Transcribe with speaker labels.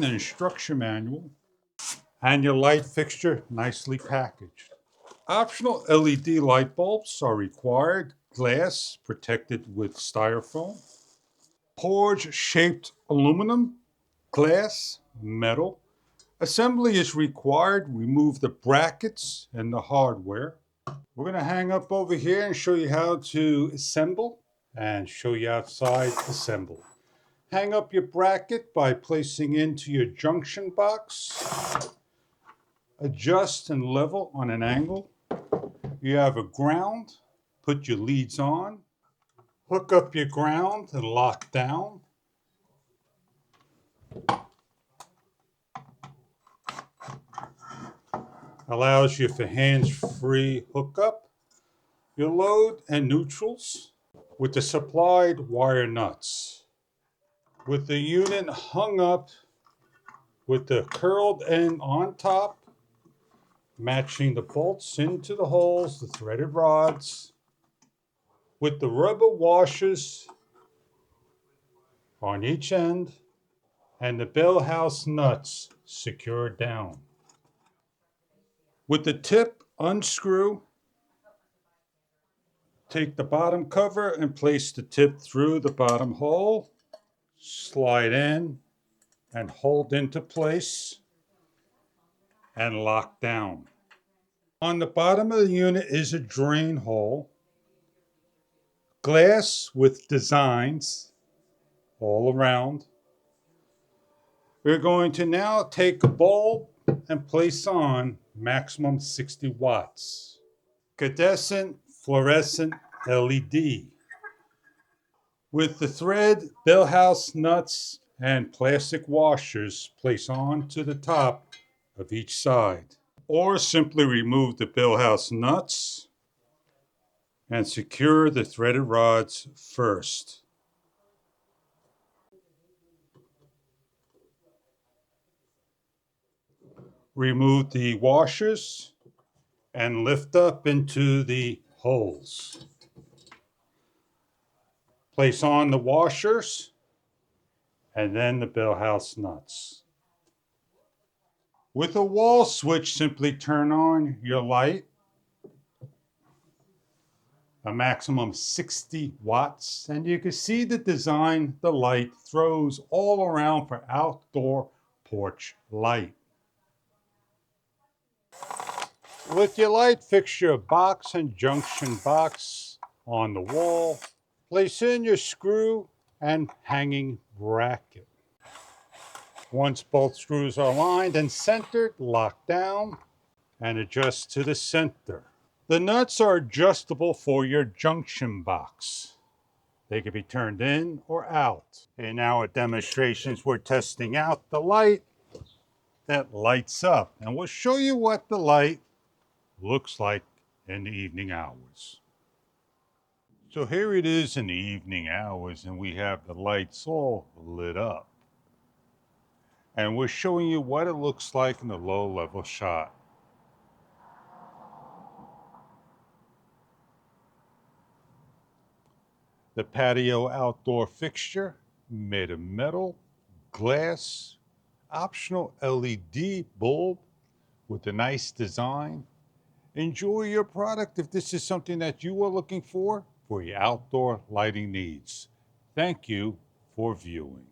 Speaker 1: An instruction manual, and your light fixture nicely packaged. Optional LED light bulbs are required, glass protected with styrofoam. Porch shaped aluminum, glass, metal. Assembly is required. Remove the brackets and the hardware. We're going to hang up over here and show you how to assemble and show you outside assemble. Hang up your bracket by placing into your junction box. Adjust and level on an angle. You have a ground. Put your leads on. Hook up your ground and lock down. Allows you for hands-free hookup. Your load and neutrals with the supplied wire nuts. With the unit hung up with the curled end on top, matching the bolts into the holes, the threaded rods, with the rubber washers on each end, and the bell house nuts secured down. With the tip, unscrew. Take the bottom cover and place the tip through the bottom hole. Slide in and hold into place and lock down. On the bottom of the unit is a drain hole. Glass with designs all around. We're going to now take a bulb and place on maximum 60 watts. Incandescent fluorescent LED. With the thread, bell house nuts, and plastic washers placed onto the top of each side. Or simply remove the bell house nuts and secure the threaded rods first. Remove the washers and lift up into the holes. Place on the washers and then the bell house nuts. With a wall switch, simply turn on your light, a maximum 60 watts, and you can see the design the light throws all around for outdoor porch light. With your light fixture box and junction box on the wall, place in your screw and hanging bracket. Once both screws are aligned and centered, lock down and adjust to the center. The nuts are adjustable for your junction box. They can be turned in or out. In our demonstrations, we're testing out the light that lights up. And we'll show you what the light looks like in the evening hours. So here it is in the evening hours, and we have the lights all lit up. And we're showing you what it looks like in the low-level shot. The patio outdoor fixture made of metal, glass, optional LED bulb with a nice design. Enjoy your product if this is something that you are looking for your outdoor lighting needs. Thank you for viewing.